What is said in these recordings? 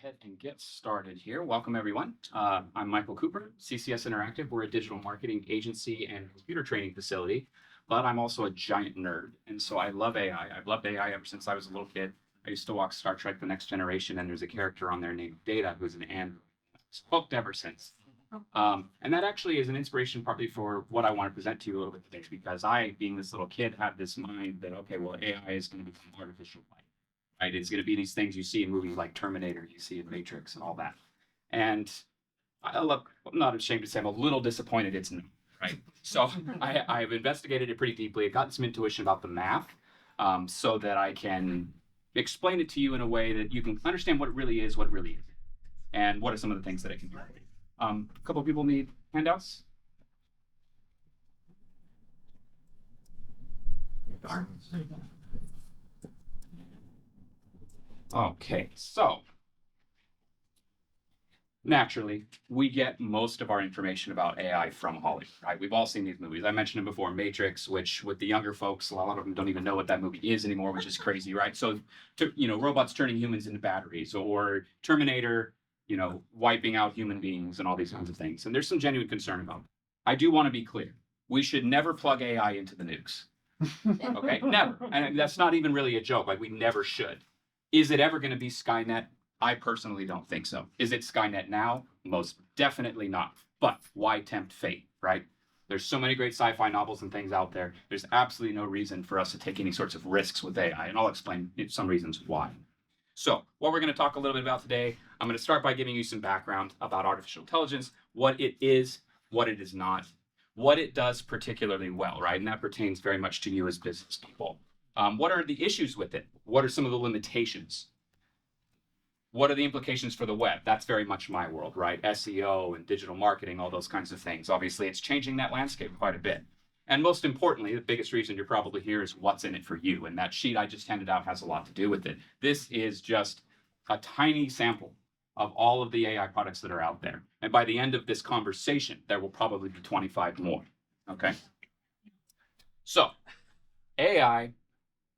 ahead and get started here. Welcome, everyone. I'm Michael Couper, CCS Interactive. We're a digital marketing agency and computer training facility, but I'm also a giant nerd. And so I love AI. I've loved AI ever since I was a little kid. I used to watch Star Trek The Next Generation, and there's a character on there named Data who's an android. I was hooked ever since. And that actually is an inspiration partly for what I want to present to you a little bit today, because I, being this little kid, had this mind that, okay, well, AI is going to become artificial life. Right? It's going to be these things you see in movies like Terminator, you see in Matrix and all that. And I'm not ashamed to say I'm a little disappointed it's not, right? So I've investigated it pretty deeply. I've gotten some intuition about the math so that I can explain it to you in a way that you can understand what it really is, and what are some of the things that it can do. A couple of people need handouts. Okay, so naturally, we get most of our information about AI from Hollywood, right? We've all seen these movies. I mentioned them before, Matrix, which with the younger folks, a lot of them don't even know what that movie is anymore, which is crazy, right? So, robots turning humans into batteries, or Terminator, wiping out human beings and all these kinds of things. And there's some genuine concern about it. I do want to be clear. We should never plug AI into the nukes. Okay, never. And that's not even really a joke. Like, we never should. Is it ever going to be Skynet? I personally don't think so. Is it Skynet now? Most definitely not. But why tempt fate, right? There's so many great sci-fi novels and things out there. There's absolutely no reason for us to take any sorts of risks with AI, and I'll explain some reasons why. So what we're going to talk a little bit about today, I'm going to start by giving you some background about artificial intelligence, what it is, what it is not, what it does particularly well, right? And that pertains very much to you as business people. What are the issues with it? What are some of the limitations? What are the implications for the web? That's very much my world, right? SEO and digital marketing, all those kinds of things. Obviously, it's changing that landscape quite a bit. And most importantly, the biggest reason you're probably here is what's in it for you. And that sheet I just handed out has a lot to do with it. This is just a tiny sample of all of the AI products that are out there. And by the end of this conversation, there will probably be 25 more, okay? So, AI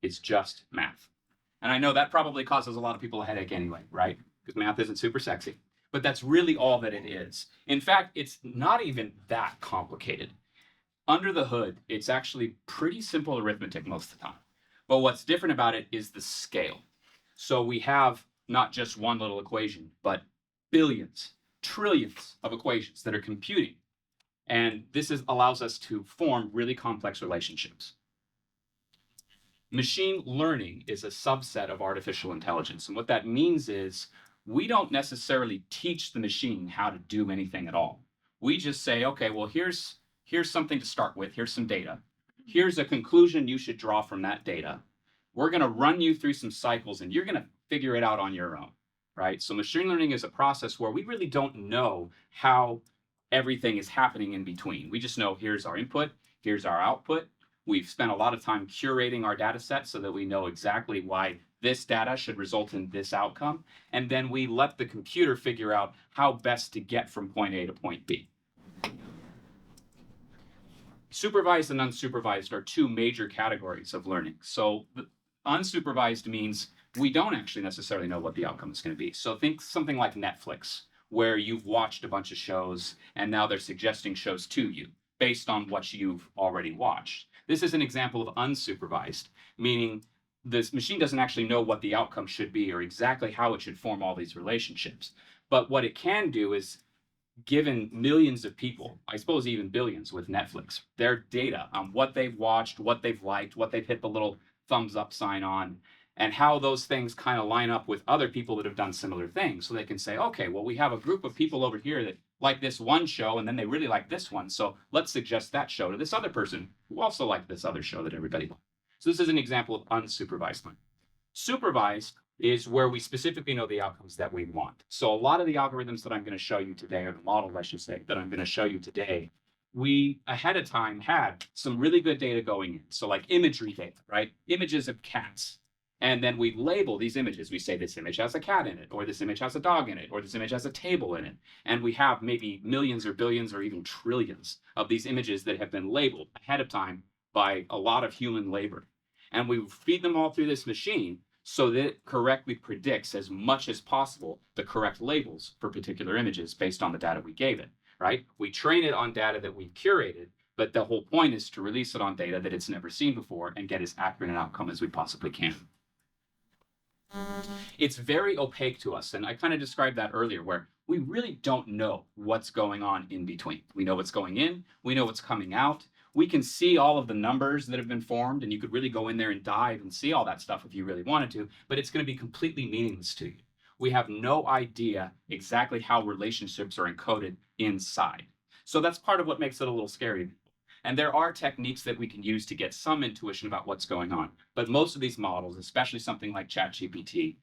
is just math. And I know that probably causes a lot of people a headache anyway, right? Because math isn't super sexy. But that's really all that it is. In fact, it's not even that complicated. Under the hood, it's actually pretty simple arithmetic most of the time. But what's different about it is the scale. So we have not just one little equation, but billions, trillions of equations that are computing. And this allows us to form really complex relationships. Machine learning is a subset of artificial intelligence. And what that means is we don't necessarily teach the machine how to do anything at all. We just say, okay, well, here's something to start with. Here's some data. Here's a conclusion you should draw from that data. We're going to run you through some cycles, and you're going to figure it out on your own, right? So machine learning is a process where we really don't know how everything is happening in between. We just know here's our input, here's our output. We've spent a lot of time curating our data set so that we know exactly why this data should result in this outcome. And then we let the computer figure out how best to get from point A to point B. Supervised and unsupervised are two major categories of learning. So unsupervised means we don't actually necessarily know what the outcome is going to be. So think something like Netflix, where you've watched a bunch of shows and now they're suggesting shows to you based on what you've already watched. This is an example of unsupervised, meaning this machine doesn't actually know what the outcome should be or exactly how it should form all these relationships. But what it can do is, given millions of people, I suppose even billions with Netflix, their data on what they've watched, what they've liked, what they've hit the little thumbs up sign on, and how those things kind of line up with other people that have done similar things. So they can say, okay, well, we have a group of people over here that like this one show, and then they really like this one. So let's suggest that show to this other person who also liked this other show that everybody liked. So this is an example of unsupervised learning. Supervised is where we specifically know the outcomes that we want. So a lot of the algorithms that I'm going to show you today, or the model, I should say, that I'm going to show you today, we ahead of time had some really good data going in. So like imagery data, right? Images of cats. And then we label these images. We say this image has a cat in it, or this image has a dog in it, or this image has a table in it. And we have maybe millions or billions or even trillions of these images that have been labeled ahead of time by a lot of human labor. And we feed them all through this machine so that it correctly predicts as much as possible the correct labels for particular images based on the data we gave it, right? We train it on data that we've curated, but the whole point is to release it on data that it's never seen before and get as accurate an outcome as we possibly can. It's very opaque to us, and I kind of described that earlier, where we really don't know what's going on in between. We know what's going in, we know what's coming out. We can see all of the numbers that have been formed, and you could really go in there and dive and see all that stuff if you really wanted to, but it's going to be completely meaningless to you. We have no idea exactly how relationships are encoded inside. So that's part of what makes it a little scary. And there are techniques that we can use to get some intuition about what's going on. But most of these models, especially something like ChatGPT,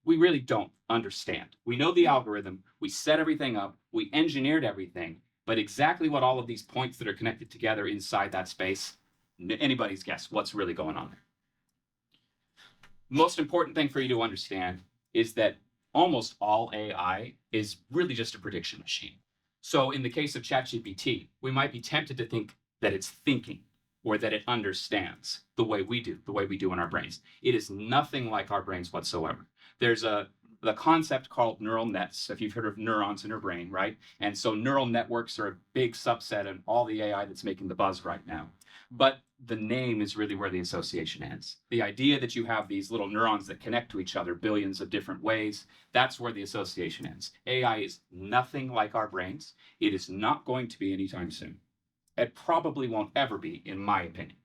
we really don't understand. We know the algorithm, we set everything up, we engineered everything, but exactly what all of these points that are connected together inside that space, anybody's guess what's really going on there. Most important thing for you to understand is that almost all AI is really just a prediction machine. So in the case of ChatGPT, we might be tempted to think that it's thinking or that it understands the way we do in our brains. It is nothing like our brains whatsoever. There's the concept called neural nets, if you've heard of neurons in our brain, right? And so neural networks are a big subset of all the AI that's making the buzz right now. But the name is really where the association ends. The idea that you have these little neurons that connect to each other billions of different ways, that's where the association ends. AI is nothing like our brains. It is not going to be anytime soon. It probably won't ever be, in my opinion.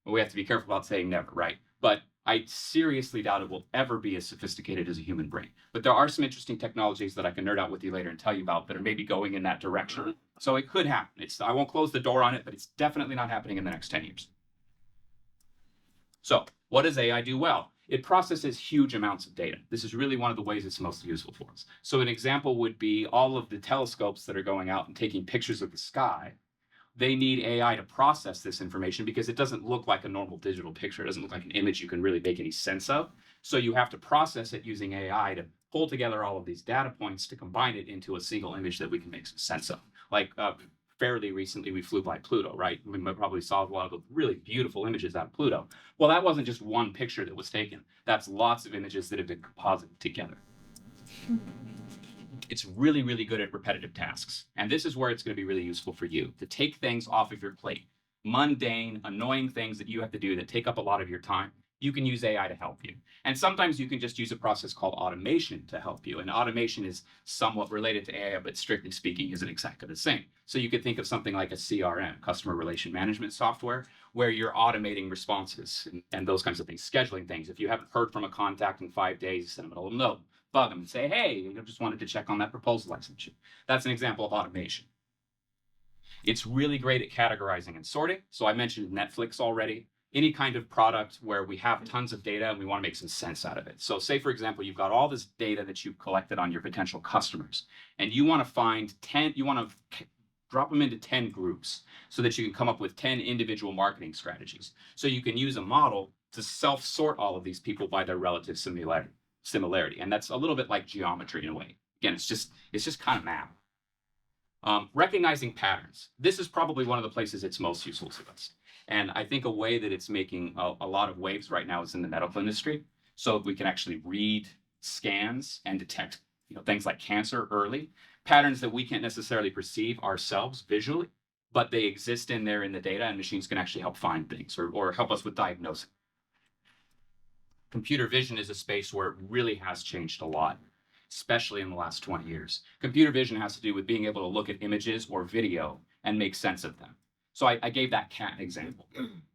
We have to be careful about saying never, right? But I seriously doubt it will ever be as sophisticated as a human brain. But there are some interesting technologies that I can nerd out with you later and tell you about that are maybe going in that direction. So it could happen. I won't close the door on it, but it's definitely not happening in the next 10 years. So what does AI do well? It processes huge amounts of data. This is really one of the ways it's most useful for us. So an example would be all of the telescopes that are going out and taking pictures of the sky. They need AI to process this information because it doesn't look like a normal digital picture. It doesn't look like an image you can really make any sense of. So you have to process it using AI to pull together all of these data points to combine it into a single image that we can make some sense of. Like fairly recently, we flew by Pluto, right? We probably saw a lot of the really beautiful images out of Pluto. Well, that wasn't just one picture that was taken. That's lots of images that have been composited together. It's really, really good at repetitive tasks. And this is where it's going to be really useful for you, to take things off of your plate. Mundane, annoying things that you have to do that take up a lot of your time, you can use AI to help you. And sometimes you can just use a process called automation to help you. And automation is somewhat related to AI, but strictly speaking isn't exactly the same. So you could think of something like a CRM, customer relation management software, where you're automating responses and those kinds of things, scheduling things. If you haven't heard from a contact in 5 days, send them a little note. Bug them and say, hey, I just wanted to check on that proposal I sent you. That's an example of automation. It's really great at categorizing and sorting. So I mentioned Netflix already. Any kind of product where we have tons of data and we want to make some sense out of it. So say, for example, you've got all this data that you've collected on your potential customers, and you want to find 10, you want to drop them into 10 groups so that you can come up with 10 individual marketing strategies. So you can use a model to self-sort all of these people by their relative similarity. And that's a little bit like geometry in a way. Again, it's just kind of math. Recognizing patterns. This is probably one of the places it's most useful to us. And I think a way that it's making a lot of waves right now is in the medical industry. So we can actually read scans and detect things like cancer early, patterns that we can't necessarily perceive ourselves visually, but they exist in there in the data, and machines can actually help find things or help us with diagnosing. Computer vision is a space where it really has changed a lot, especially in the last 20 years. Computer vision has to do with being able to look at images or video and make sense of them. So I gave that cat example.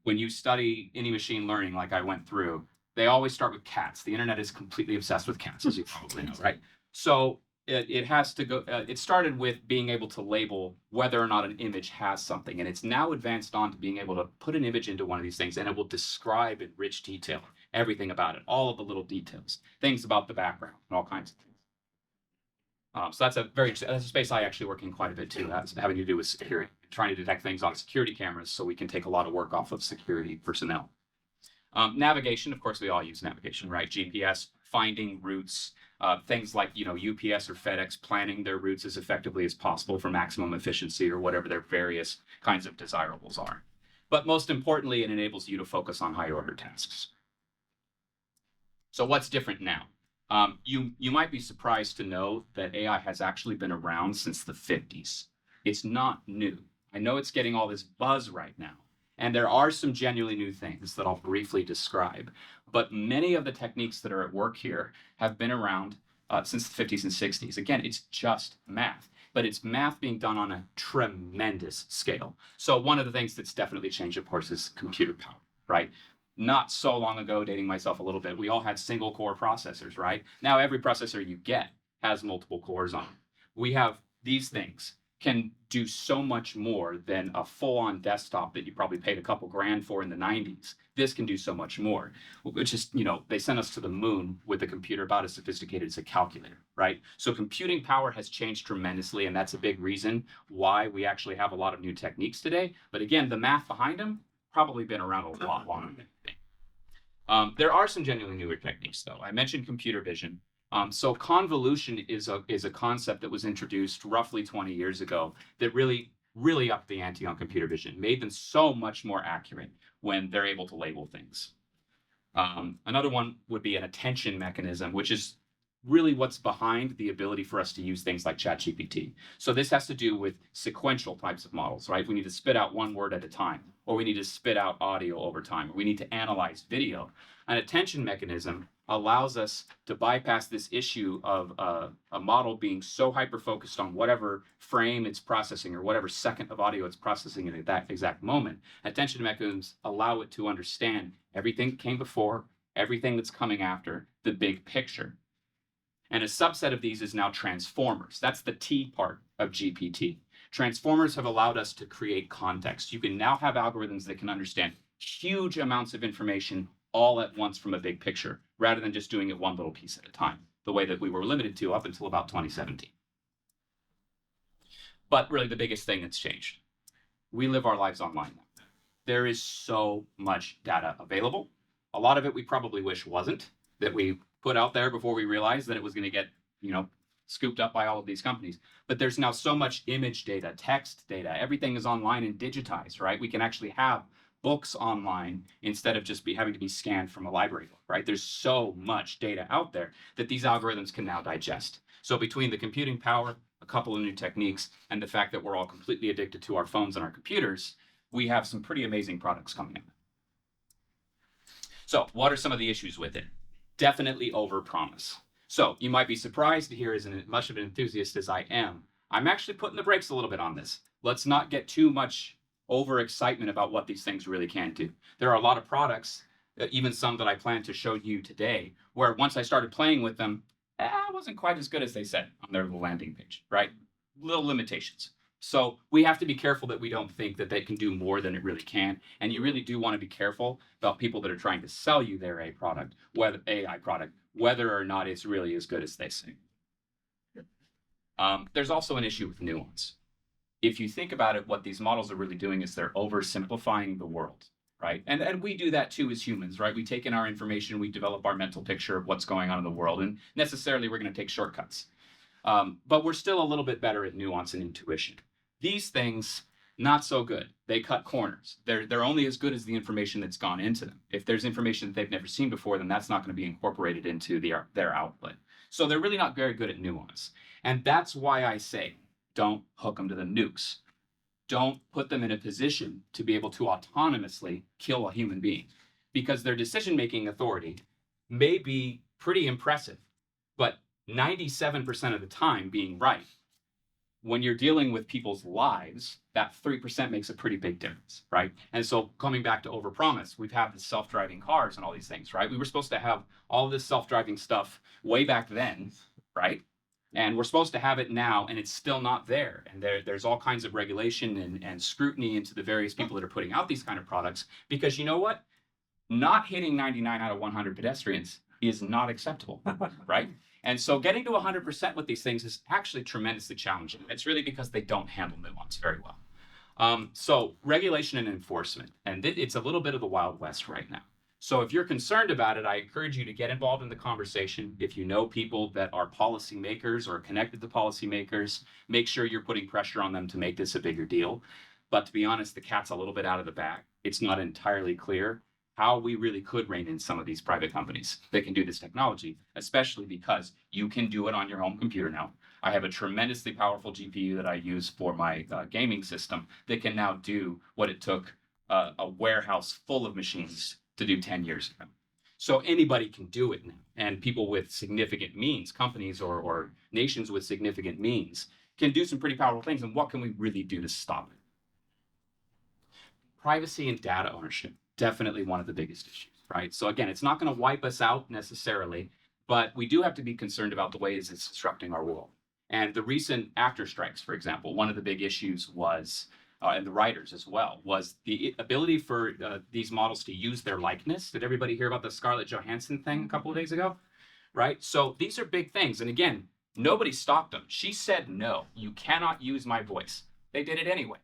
When you study any machine learning, like I went through, they always start with cats. The internet is completely obsessed with cats, as you probably know, right? So it has to go, it started with being able to label whether or not an image has something. And it's now advanced on to being able to put an image into one of these things, and it will describe in rich detail everything about it, all of the little details, things about the background, and all kinds of things. So that's a space I actually work in quite a bit too. That's having to do with security, trying to detect things on security cameras so we can take a lot of work off of security personnel. Navigation, of course, we all use navigation, right? GPS, finding routes, things like UPS or FedEx planning their routes as effectively as possible for maximum efficiency or whatever their various kinds of desirables are. But most importantly, it enables you to focus on higher order tasks. So what's different now? You might be surprised to know that AI has actually been around since the 50s. It's not new. I know it's getting all this buzz right now, and there are some genuinely new things that I'll briefly describe. But many of the techniques that are at work here have been around since the 50s and 60s. Again, it's just math, but it's math being done on a tremendous scale. So one of the things that's definitely changed, of course, is computer power, right? Not so long ago, dating myself a little bit, we all had single core processors, right? Now every processor you get has multiple cores on it. We have these things can do so much more than a full-on desktop that you probably paid a couple grand for in the 90s. This can do so much more, which is, they sent us to the moon with a computer about as sophisticated as a calculator, right? So computing power has changed tremendously, and that's a big reason why we actually have a lot of new techniques today. But again, the math behind them probably been around a lot longer than you think. There are some genuinely newer techniques, though. I mentioned computer vision. So convolution is a concept that was introduced roughly 20 years ago that really, really upped the ante on computer vision, made them so much more accurate when they're able to label things. Another one would be an attention mechanism, which is really what's behind the ability for us to use things like ChatGPT. So this has to do with sequential types of models, right? We need to spit out one word at a time, or we need to spit out audio over time, or we need to analyze video. An attention mechanism allows us to bypass this issue of a model being so hyper-focused on whatever frame it's processing or whatever second of audio it's processing at that exact moment. Attention mechanisms allow it to understand everything that came before, everything that's coming after, the big picture. And a subset of these is now transformers. That's the T part of GPT. Transformers have allowed us to create context. You can now have algorithms that can understand huge amounts of information all at once from a big picture, rather than just doing it one little piece at a time, the way that we were limited to up until about 2017. But really the biggest thing that's changed, we live our lives online now. There is so much data available. A lot of it we probably wish wasn't, that we put out there before we realized that it was going to get, scooped up by all of these companies. But there's now so much image data, text data, everything is online and digitized, right? We can actually have books online instead of just having to be scanned from a library book, right? There's so much data out there that these algorithms can now digest. So between the computing power, a couple of new techniques, and the fact that we're all completely addicted to our phones and our computers, we have some pretty amazing products coming out. So what are some of the issues with it? Definitely overpromise. So you might be surprised to hear, as much of an enthusiast as I am, I'm actually putting the brakes a little bit on this. Let's not get too much overexcitement about what these things really can do. There are a lot of products, even some that I plan to show you today, where once I started playing with them, it wasn't quite as good as they said on their little landing page, right? Little limitations. So we have to be careful that we don't think that they can do more than it really can. And you really do want to be careful about people that are trying to sell you their AI product, whether or not it's really as good as they say. There's also an issue with nuance. If you think about it, what these models are really doing is they're oversimplifying the world, right? And we do that too as humans, right? We take in our information, we develop our mental picture of what's going on in the world, and necessarily we're going to take shortcuts. But we're still a little bit better at nuance and intuition. These things, not so good. They cut corners. They're only as good as the information that's gone into them. If there's information that they've never seen before, then that's not going to be incorporated into their output. So they're really not very good at nuance. And that's why I say, don't hook them to the nukes. Don't put them in a position to be able to autonomously kill a human being, because their decision-making authority may be pretty impressive, but 97% of the time being right. When you're dealing with people's lives, that 3% makes a pretty big difference, right? And so coming back to overpromise, we've had the self-driving cars and all these things, right? We were supposed to have all this self-driving stuff way back then, right? And we're supposed to have it now, and it's still not there. And there's all kinds of regulation and scrutiny into the various people that are putting out these kind of products, because you know what? Not hitting 99 out of 100 pedestrians is not acceptable, right? And so getting to 100% with these things is actually tremendously challenging. It's really because they don't handle nuance very well. So regulation and enforcement, and it's a little bit of the Wild West right now. So if you're concerned about it, I encourage you to get involved in the conversation. If you know people that are policymakers or connected to policymakers, make sure you're putting pressure on them to make this a bigger deal. But to be honest, the cat's a little bit out of the bag. It's not entirely clear how we really could rein in some of these private companies that can do this technology, especially because you can do it on your home computer now. I have a tremendously powerful GPU that I use for my gaming system that can now do what it took a warehouse full of machines to do 10 years ago. So anybody can do it now. And people with significant means, companies or nations with significant means, can do some pretty powerful things. And what can we really do to stop it? Privacy and data ownership, definitely one of the biggest issues, right? So again, it's not going to wipe us out necessarily, but we do have to be concerned about the ways it's disrupting our world. And the recent actor strikes, for example, one of the big issues was, and the writers as well, was the ability for these models to use their likeness. Did everybody hear about the Scarlett Johansson thing a couple of days ago? Right? So these are big things. And again, nobody stopped them. She said, no, you cannot use my voice. They did it anyway,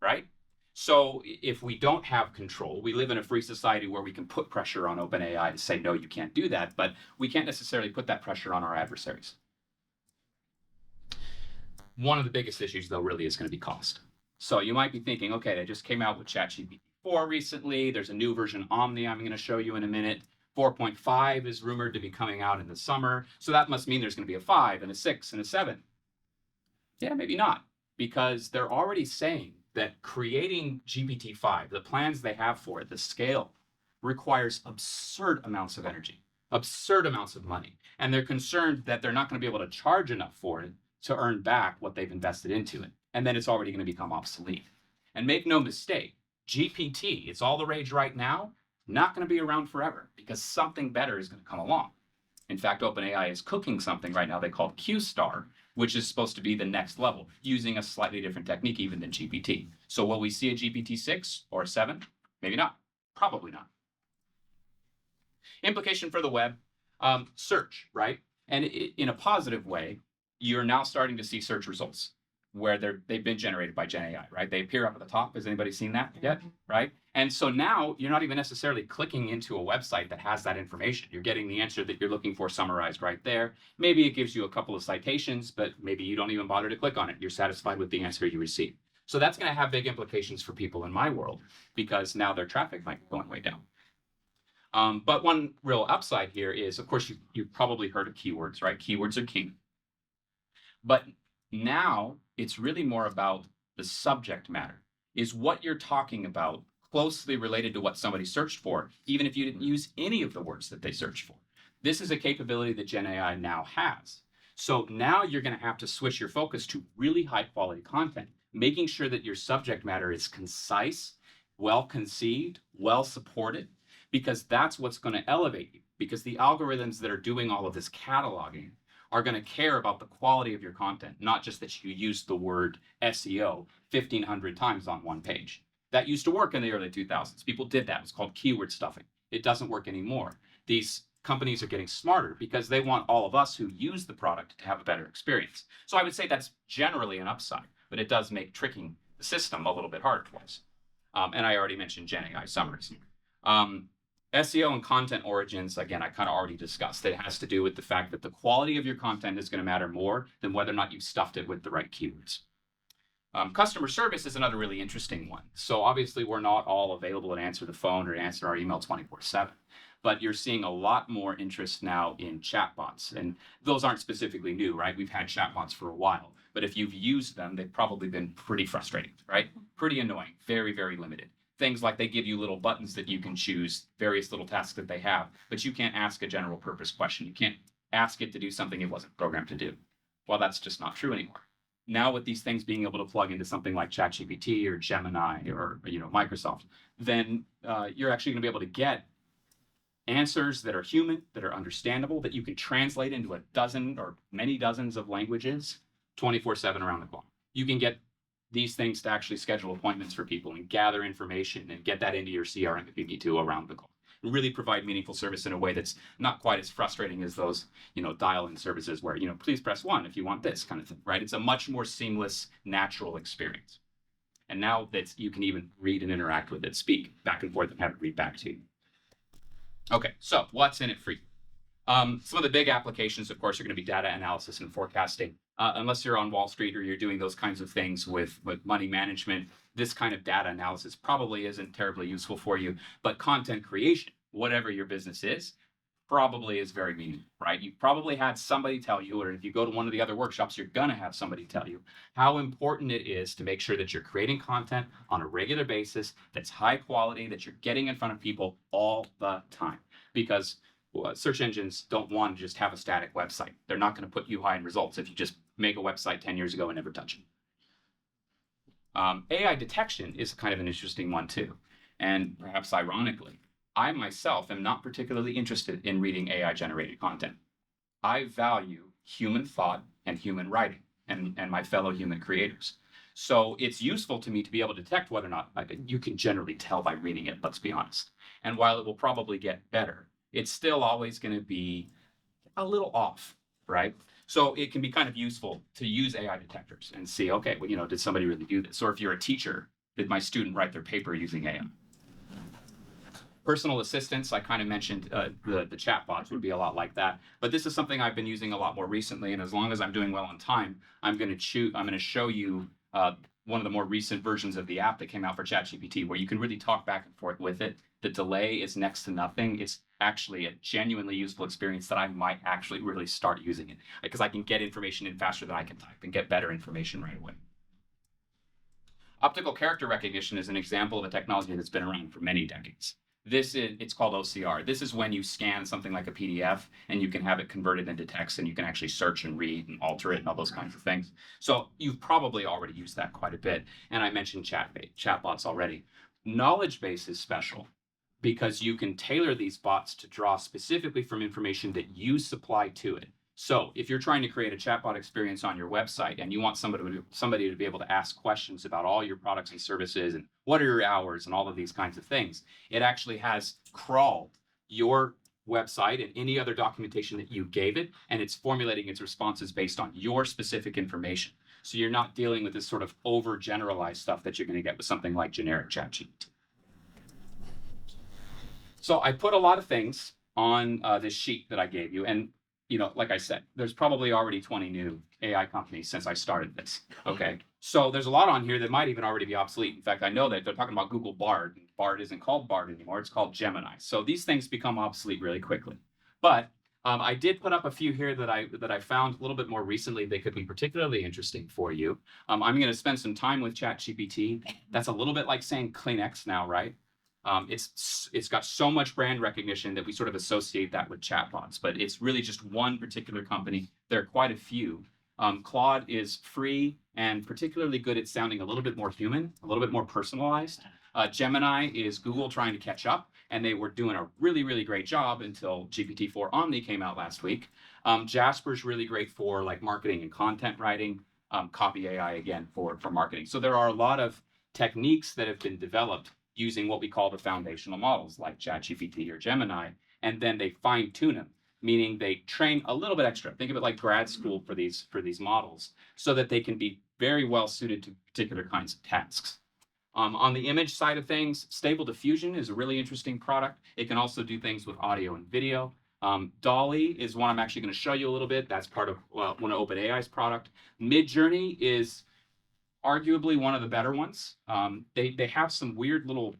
right? So if we don't have control, we live in a free society where we can put pressure on OpenAI to say, no, you can't do that, but we can't necessarily put that pressure on our adversaries. One of the biggest issues, though, really is going to be cost. So you might be thinking, okay, they just came out with ChatGPT 4 recently. There's a new version, Omni, I'm going to show you in a minute. 4.5 is rumored to be coming out in the summer. So that must mean there's going to be a 5 and a 6 and a 7. Yeah, maybe not, because they're already saying that creating GPT-5, the plans they have for it, the scale, requires absurd amounts of energy, absurd amounts of money. And they're concerned that they're not going to be able to charge enough for it to earn back what they've invested into it. And then it's already going to become obsolete. And make no mistake, GPT, it's all the rage right now, not going to be around forever because something better is going to come along. In fact, OpenAI is cooking something right now they call Q-Star, which is supposed to be the next level, using a slightly different technique even than GPT. So will we see a GPT-6 or a 7? Maybe not. Probably not. Implication for the web, search, right? And in a positive way, you're now starting to see search results where they've been generated by Gen AI, right? They appear up at the top. Has anybody seen that yet, right? And so now you're not even necessarily clicking into a website that has that information. You're getting the answer that you're looking for summarized right there. Maybe it gives you a couple of citations, but maybe you don't even bother to click on it. You're satisfied with the answer you receive. So that's going to have big implications for people in my world because now their traffic might be going way down. But one real upside here is, of course, you've probably heard of keywords, right? Keywords are king. But now it's really more about the subject matter. Is what you're talking about closely related to what somebody searched for, even if you didn't use any of the words that they searched for? This is a capability that Gen AI now has. So now you're going to have to switch your focus to really high quality content, making sure that your subject matter is concise, well conceived, well supported, because that's what's going to elevate you. Because the algorithms that are doing all of this cataloging are going to care about the quality of your content, not just that you used the word SEO 1,500 times on one page. That used to work in the early 2000s. People did that. It's called keyword stuffing. It doesn't work anymore. These companies are getting smarter because they want all of us who use the product to have a better experience. So I would say that's generally an upside, but it does make tricking the system a little bit harder for us. And I already mentioned Gen AI summaries. SEO and content origins, again, I kind of already discussed. It has to do with the fact that the quality of your content is going to matter more than whether or not you've stuffed it with the right keywords. Customer service is another really interesting one. So obviously we're not all available to answer the phone or answer our email 24/7, but you're seeing a lot more interest now in chatbots. And those aren't specifically new, right? We've had chatbots for a while, but if you've used them, they've probably been pretty frustrating, right? Pretty annoying, very, very limited. Things like they give you little buttons that you can choose, various little tasks that they have, but you can't ask a general purpose question. You can't ask it to do something it wasn't programmed to do. Well, that's just not true anymore. Now with these things being able to plug into something like ChatGPT or Gemini or Microsoft, then you're actually going to be able to get answers that are human, that are understandable, that you can translate into a dozen or many dozens of languages 24/7 around the clock. You can get these things to actually schedule appointments for people and gather information and get that into your CRM if you need to around the clock. And really provide meaningful service in a way that's not quite as frustrating as those, dial-in services where, please press 1 if you want this kind of thing, right? It's a much more seamless, natural experience. And now that you can even read and interact with it, speak back and forth and have it read back to you. Okay, so what's in it for you? Some of the big applications, of course, are going to be data analysis and forecasting. unless you're on Wall Street or you're doing those kinds of things with money management, this kind of data analysis probably isn't terribly useful for you. But content creation, whatever your business is, probably is very meaningful, right? You've probably had somebody tell you, or if you go to one of the other workshops, you're going to have somebody tell you how important it is to make sure that you're creating content on a regular basis that's high quality, that you're getting in front of people all the time. Because search engines don't want to just have a static website. They're not going to put you high in results if you just make a website 10 years ago and never touch it. AI detection is kind of an interesting one too. And perhaps ironically, I myself am not particularly interested in reading AI generated content. I value human thought and human writing and my fellow human creators. So it's useful to me to be able to detect whether or not you can generally tell by reading it, let's be honest. And while it will probably get better, it's still always going to be a little off, right? So it can be kind of useful to use AI detectors and see, okay, well, did somebody really do this? Or if you're a teacher, did my student write their paper using AI? Personal assistants, I kind of mentioned the chat bots would be a lot like that. But this is something I've been using a lot more recently. And as long as I'm doing well on time, I'm going to show you one of the more recent versions of the app that came out for ChatGPT, where you can really talk back and forth with it. The delay is next to nothing. It's actually a genuinely useful experience that I might actually really start using it, because I can get information in faster than I can type and get better information right away. Optical character recognition is an example of a technology that's been around for many decades. It's called OCR. This is when you scan something like a PDF and you can have it converted into text, and you can actually search and read and alter it and all those kinds of things. So you've probably already used that quite a bit. And I mentioned chatbots already. Knowledge base is special because you can tailor these bots to draw specifically from information that you supply to it. So if you're trying to create a chatbot experience on your website and you want somebody to be able to ask questions about all your products and services and what are your hours and all of these kinds of things, it actually has crawled your website and any other documentation that you gave it, and it's formulating its responses based on your specific information. So you're not dealing with this sort of overgeneralized stuff that you're going to get with something like generic ChatGPT. So I put a lot of things on this sheet that I gave you, and like I said, there's probably already 20 new AI companies since I started this. Okay. So there's a lot on here that might even already be obsolete. In fact, I know that they're talking about Google Bard. Bard isn't called Bard anymore. It's called Gemini. So these things become obsolete really quickly. But I did put up a few here that I found a little bit more recently. They could be particularly interesting for you. I'm going to spend some time with ChatGPT. That's a little bit like saying Kleenex now, right? It's got so much brand recognition that we sort of associate that with chatbots, but it's really just one particular company. There are quite a few. Claude is free and particularly good at sounding a little bit more human, a little bit more personalized. Gemini is Google trying to catch up, and they were doing a really, really great job until GPT-4 Omni came out last week. Jasper's really great for like marketing and content writing. Copy AI again for marketing. So there are a lot of techniques that have been developed using what we call the foundational models like ChatGPT or Gemini, and then they fine tune them, meaning they train a little bit extra. Think of it like grad school for these models, so that they can be very well suited to particular kinds of tasks. On the image side of things, Stable Diffusion is a really interesting product. It can also do things with audio and video. Dolly is one I'm actually going to show you a little bit. That's part of one of OpenAI's product. Midjourney is arguably one of the better ones. They have some weird little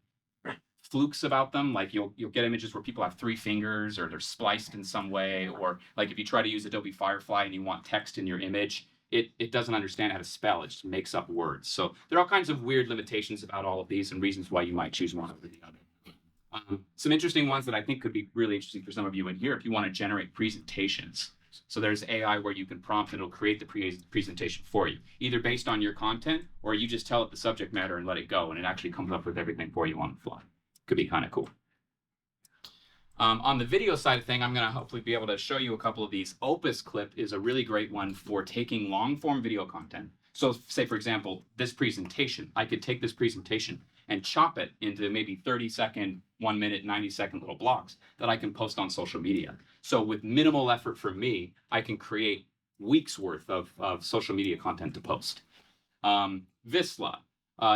flukes about them, like you'll get images where people have 3 fingers or they're spliced in some way, or like if you try to use Adobe Firefly and you want text in your image, it doesn't understand how to spell. It just makes up words. So there are all kinds of weird limitations about all of these and reasons why you might choose one over the other. Some interesting ones that I think could be really interesting for some of you in here if you want to generate presentations. So there's AI where you can prompt and it'll create the presentation for you, either based on your content or you just tell it the subject matter and let it go, and it actually comes up with everything for you on the fly. Could be kind of cool. On the video side of thing, I'm going to hopefully be able to show you a couple of these. Opus Clip is a really great one for taking long form video content. So say, for example, this presentation, I could take this presentation and chop it into maybe 30-second, 1 minute, 90-second little blocks that I can post on social media. So with minimal effort from me, I can create weeks worth of social media content to post. Visla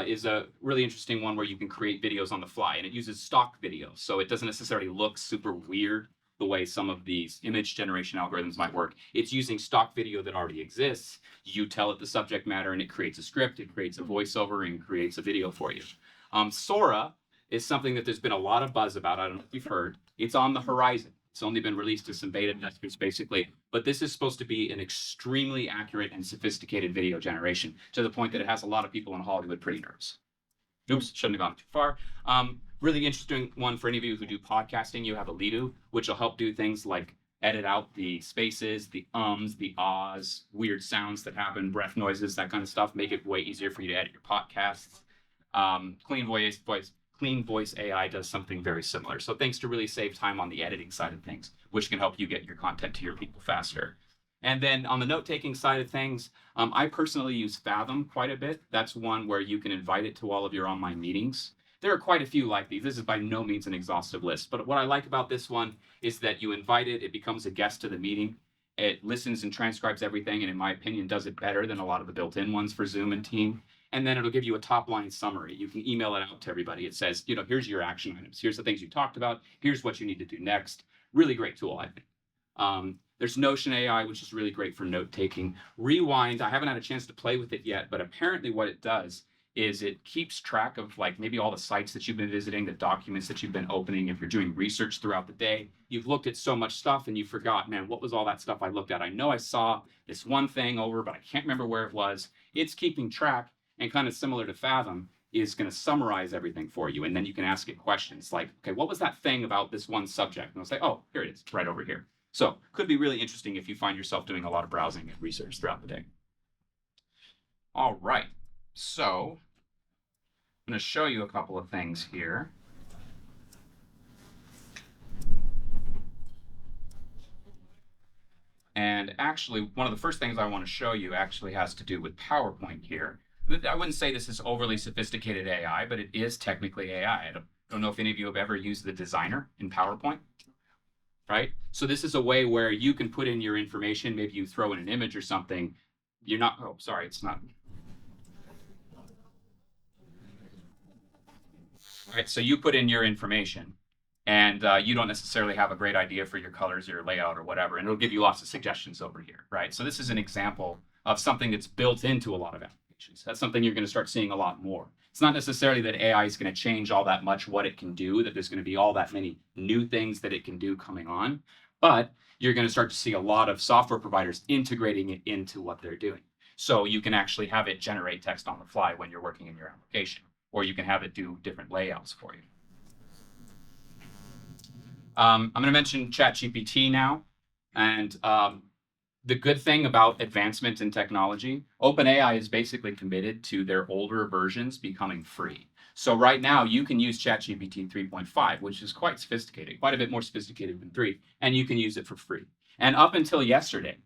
is a really interesting one where you can create videos on the fly, and it uses stock videos. So it doesn't necessarily look super weird. the way some of these image generation algorithms might work. It's using stock video that already exists. You tell it the subject matter and it creates a script, it creates a voiceover, and creates a video for you. Sora is something that there's been a lot of buzz about. I don't know if you've heard. It's on the horizon. It's only been released to some beta testers, basically. But this is supposed to be an extremely accurate and sophisticated video generation, to the point that it has a lot of people in Hollywood pretty nervous. Oops, shouldn't have gone too far. Really interesting one for any of you who do podcasting. You have a Lido, which will help do things like edit out the spaces, the ums, the ahs, weird sounds that happen, breath noises, that kind of stuff. Make it way easier for you to edit your podcasts. Clean Voice AI does something very similar. So things to really save time on the editing side of things, which can help you get your content to your people faster. And then on the note-taking side of things, I personally use Fathom quite a bit. That's one where you can invite it to all of your online meetings. There are quite a few like these. This is by no means an exhaustive list, but what I like about this one is that you invite it, it becomes a guest to the meeting, it listens and transcribes everything, and in my opinion, does it better than a lot of the built-in ones for Zoom and Team. And then it'll give you a top-line summary. You can email it out to everybody. It says, here's your action items. Here's the things you talked about. Here's what you need to do next. Really great tool, I think. There's Notion AI, which is really great for note-taking. Rewind, I haven't had a chance to play with it yet, but apparently what it does is it keeps track of like maybe all the sites that you've been visiting, the documents that you've been opening. If you're doing research throughout the day, you've looked at so much stuff and you forgot, man, what was all that stuff I looked at? I know I saw this one thing over, but I can't remember where it was. It's keeping track, and kind of similar to Fathom, is going to summarize everything for you. And then you can ask it questions like, okay, what was that thing about this one subject? And it'll say, oh, here it is, right over here. So could be really interesting if you find yourself doing a lot of browsing and research throughout the day. All right, so I'm going to show you a couple of things here. And actually, one of the first things I want to show you actually has to do with PowerPoint here. I wouldn't say this is overly sophisticated AI, but it is technically AI. I don't know if any of you have ever used the designer in PowerPoint, right? So this is a way where you can put in your information. Maybe you throw in an image or something. You're not, oh, sorry, it's not. All right, so you put in your information, and you don't necessarily have a great idea for your colors, your layout, or whatever, and it'll give you lots of suggestions over here, right? So this is an example of something that's built into a lot of applications. That's something you're going to start seeing a lot more. It's not necessarily that AI is going to change all that much what it can do, that there's going to be all that many new things that it can do coming on, but you're going to start to see a lot of software providers integrating it into what they're doing. So you can actually have it generate text on the fly when you're working in your application, or you can have it do different layouts for you. I'm going to mention ChatGPT now. And the good thing about advancement in technology, OpenAI is basically committed to their older versions becoming free. So right now you can use ChatGPT 3.5, which is quite sophisticated, quite a bit more sophisticated than 3, and you can use it for free. And up until yesterday,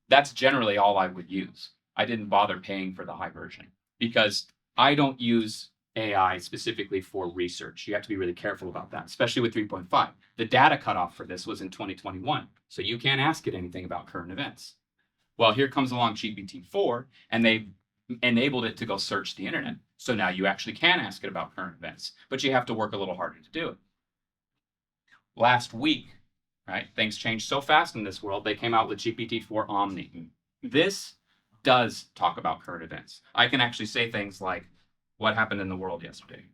that's generally all I would use. I didn't bother paying for the high version because I don't use AI specifically for research. You have to be really careful about that, especially with 3.5. The data cutoff for this was in 2021, so you can't ask it anything about current events. Well, here comes along GPT-4, and they enabled it to go search the internet. So now you actually can ask it about current events, but you have to work a little harder to do it. Last week, right, things changed so fast in this world, they came out with GPT-4 Omni. This does talk about current events. I can actually say things like, what happened in the world yesterday?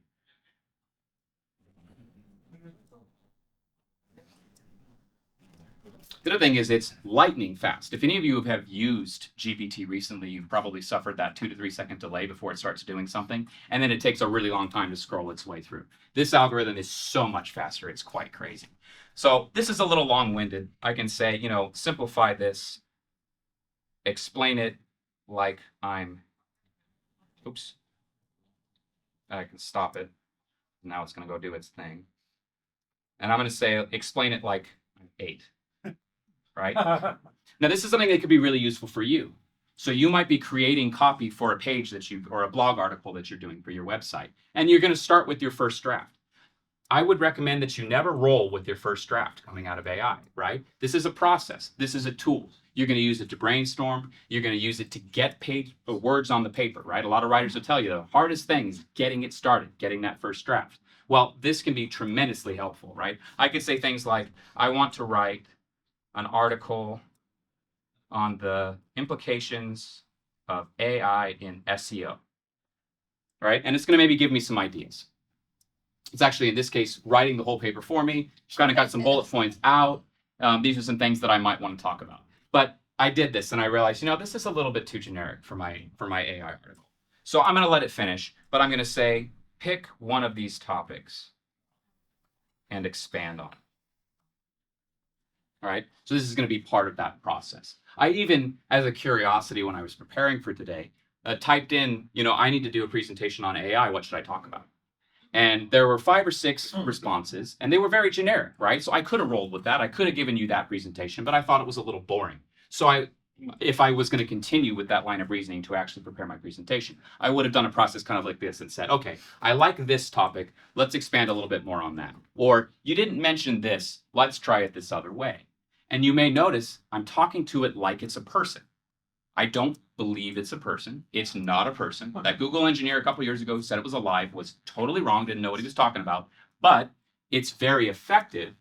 The other thing is it's lightning fast. If any of you have used GPT recently, you've probably suffered that 2 to 3 second delay before it starts doing something, and then it takes a really long time to scroll its way through. This algorithm is so much faster, it's quite crazy. So this is a little long-winded. I can say, simplify this, explain it like I'm, oops. I can stop it. Now it's going to go do its thing. And I'm going to say, explain it like I'm 8. Right? Now, this is something that could be really useful for you. So you might be creating copy for a page or a blog article that you're doing for your website. And you're going to start with your first draft. I would recommend that you never roll with your first draft coming out of AI, right? This is a process. This is a tool. You're going to use it to brainstorm. You're going to use it to get words on the paper, right? A lot of writers will tell you the hardest thing is getting it started, getting that first draft. Well, this can be tremendously helpful, right? I could say things like, I want to write an article on the implications of AI in SEO, right? And it's going to maybe give me some ideas. It's actually, in this case, writing the whole paper for me. Just kind of got some bullet points out. These are some things that I might want to talk about. But I did this and I realized, this is a little bit too generic for my AI article. So I'm going to let it finish, but I'm going to say, pick one of these topics and expand on it. All right. So this is going to be part of that process. I even, as a curiosity, when I was preparing for today, typed in, I need to do a presentation on AI. What should I talk about? And there were 5 or 6 responses, and they were very generic, right? So I could have rolled with that. I could have given you that presentation, but I thought it was a little boring. So if I was going to continue with that line of reasoning to actually prepare my presentation, I would have done a process kind of like this and said, okay, I like this topic. Let's expand a little bit more on that. Or you didn't mention this. Let's try it this other way. And you may notice I'm talking to it like it's a person. I don't believe it's a person. It's not a person. That Google engineer a couple years ago who said it was alive was totally wrong, didn't know what he was talking about. But it's very effective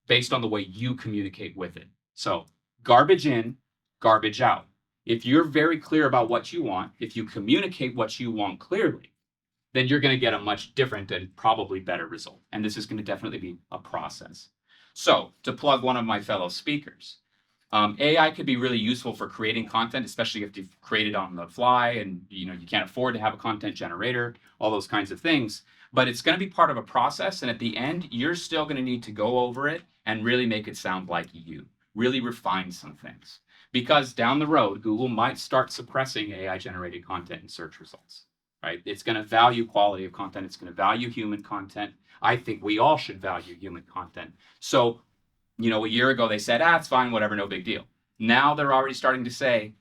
based on the way you communicate with it. So garbage in, garbage out. If you're very clear about what you want, if you communicate what you want clearly, then you're going to get a much different and probably better result. And this is going to definitely be a process. So to plug one of my fellow speakers, AI could be really useful for creating content, especially if you've created on the fly and you can't afford to have a content generator, all those kinds of things. But it's going to be part of a process, and at the end, you're still going to need to go over it and really make it sound like you, really refine some things. Because down the road, Google might start suppressing AI-generated content in search results, right? It's going to value quality of content. It's going to value human content. I think we all should value human content. So a year ago they said, it's fine, whatever, no big deal. Now they're already starting to say,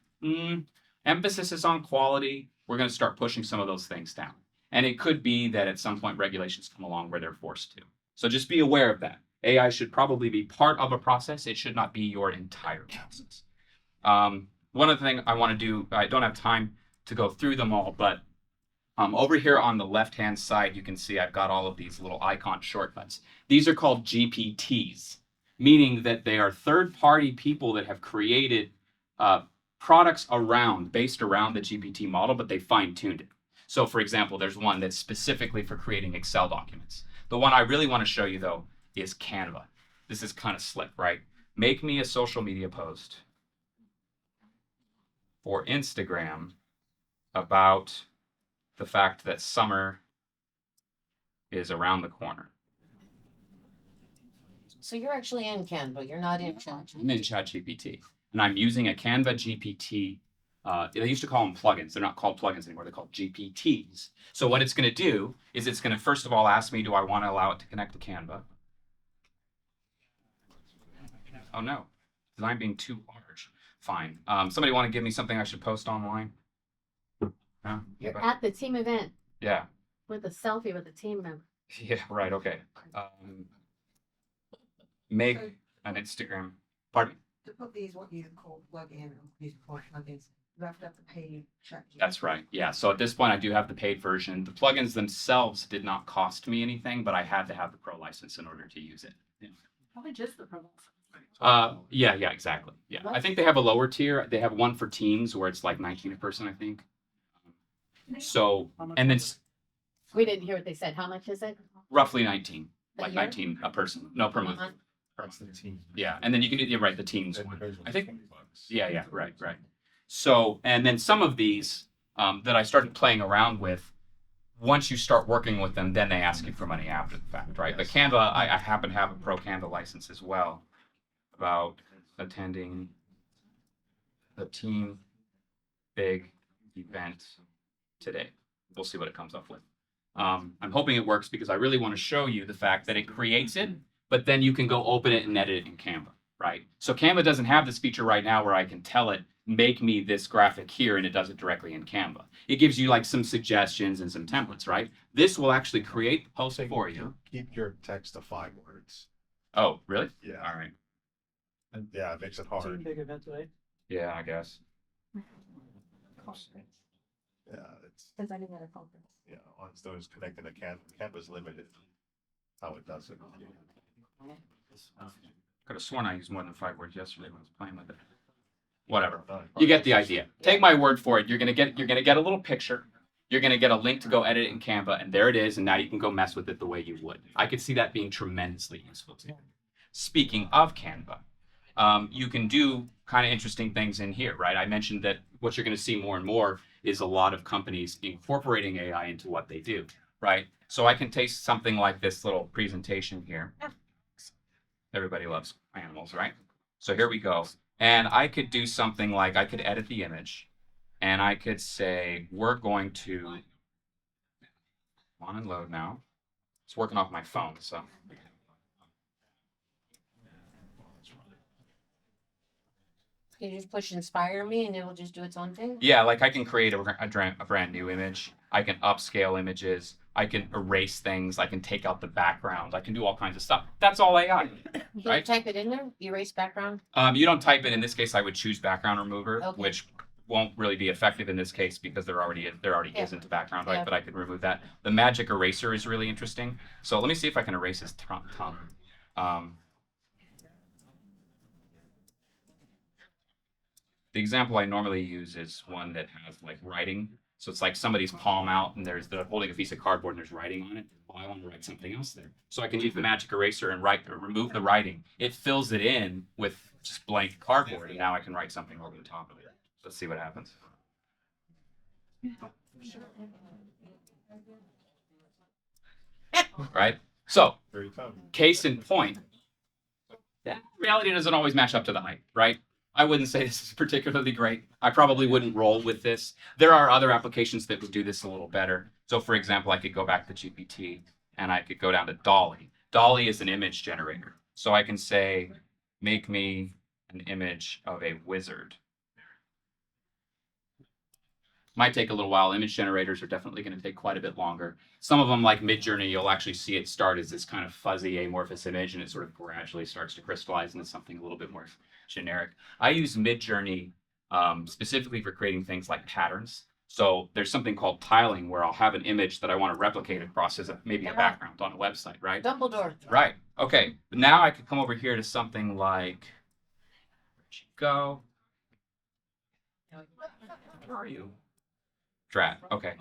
emphasis is on quality. We're going to start pushing some of those things down. And it could be that at some point regulations come along where they're forced to. So just be aware of that. AI should probably be part of a process. It should not be your entire process. One other thing I want to do, I don't have time to go through them all, but over here on the left-hand side, you can see I've got all of these little icon shortcuts. These are called GPTs, meaning that they are third-party people that have created products based around the GPT model, but they fine-tuned it. So for example, there's one that's specifically for creating Excel documents. The one I really want to show you, though, is Canva. This is kind of slick, right? Make me a social media post for Instagram about the fact that summer is around the corner. So you're actually in Canva, you're not in ChatGPT. I'm in ChatGPT, and I'm using a Canva GPT. They used to call them plugins. They're not called plugins anymore. They're called GPTs. So what it's going to do is it's going to, first of all, ask me, do I want to allow it to connect to Canva? Oh, no. Design being too large. Fine. Somebody want to give me something I should post online? No? You're at the team event Yeah. with a selfie with a team member. Yeah, right. Okay. Make an Instagram. Pardon me? To put these, what you call plug-in, these called plugins, you have to pay ChatGPT. That's right. Yeah. So at this point, I do have the paid version. The plugins themselves did not cost me anything, but I had to have the pro license in order to use it. Yeah. Probably just the promo. Yeah, exactly. Yeah. I think they have a lower tier. They have one for teams where it's like 19 a person, I think. So, and then We didn't hear what they said. How much is it? roughly 19, A like year? 19 a person. No, per month. month? Yeah. And then you can do, you're right, the teams one. I think, yeah, right. So, and then some of these that I started playing around with, once you start working with them, then they ask you for money after the fact, right? But Canva, I happen to have a pro Canva license as well, about attending the team big event today. We'll see what it comes up with. I'm hoping it works because I really want to show you the fact that it creates it, but then you can go open it and edit it in Canva, right? So Canva doesn't have this feature right now where I can tell it, make me this graphic here, and it does it directly in Canva. It gives you like some suggestions and some templates, right? This will actually create the post for you. Keep your text to 5 words. Oh, really? Yeah. All right. Yeah, it makes it hard. Big event today. Yeah, I guess. Yeah, it's Presenting at a conference. on those connecting to Canva's limited. does it. Could have sworn I used more than 5 words yesterday when I was playing with it. Whatever. You get the idea. Take my word for it. You're gonna get a little picture. You're gonna get a link to go edit it in Canva, and there it is. And now you can go mess with it the way you would. I could see that being tremendously useful to you. Speaking of Canva, you can do kind of interesting things in here, right? I mentioned that what you're going to see more and more is a lot of companies incorporating AI into what they do, right? So I can take something like this little presentation here. Everybody loves animals, right? So here we go. And I could do something like I could edit the image and I could say, we're going to on and load now. It's working off my phone, so. Can you just push inspire me and it will just do its own thing? Yeah, like I can create a brand new image. I can upscale images. I can erase things. I can take out the background. I can do all kinds of stuff. That's all AI, Can right? you type it in there? Erase background? You don't type it. In this case, I would choose background remover, Okay. which won't really be effective in this case because there already Yeah. isn't a background, right? Yeah. But I could remove that. The magic eraser is really interesting. So let me see if I can erase his tongue. The example I normally use is one that has like writing. So it's like somebody's palm out and they're holding a piece of cardboard and there's writing on it. Well, I want to write something else there. So I can use the magic eraser and remove the writing. It fills it in with just blank cardboard and now I can write something over the top of it. Let's see what happens. Right? So, Very tough. case in point, that reality doesn't always match up to the hype, right? I wouldn't say this is particularly great. I probably wouldn't roll with this. There are other applications that would do this a little better. So for example, I could go back to GPT and I could go down to Dolly. Dolly is an image generator. So I can say, make me an image of a wizard. Might take a little while. Image generators are definitely going to take quite a bit longer. Some of them, like Midjourney, you'll actually see it start as this kind of fuzzy amorphous image, and it sort of gradually starts to crystallize into something a little bit more generic. I use Midjourney specifically for creating things like patterns. So there's something called tiling where I'll have an image that I want to replicate across as maybe a background on a website, right? Dumbledore. Right. Okay. But now I could come over here to something like, where'd you go? Where are you? Drat. Okay.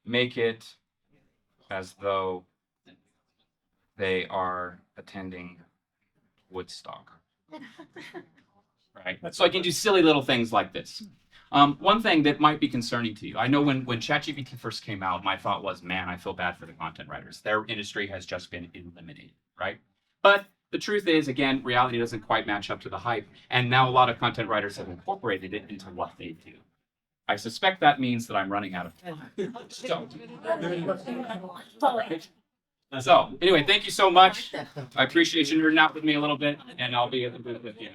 Make it as though they are attending Woodstock. Right. So I can do silly little things like this. One thing that might be concerning to you, I know when ChatGPT first came out, my thought was, man, I feel bad for the content writers. Their industry has just been eliminated, right? But the truth is, again, reality doesn't quite match up to the hype. And now a lot of content writers have incorporated it into what they do. I suspect that means that I'm running out of time. So anyway, thank you so much. I appreciate you nerding out with me a little bit, and I'll be at the booth with you.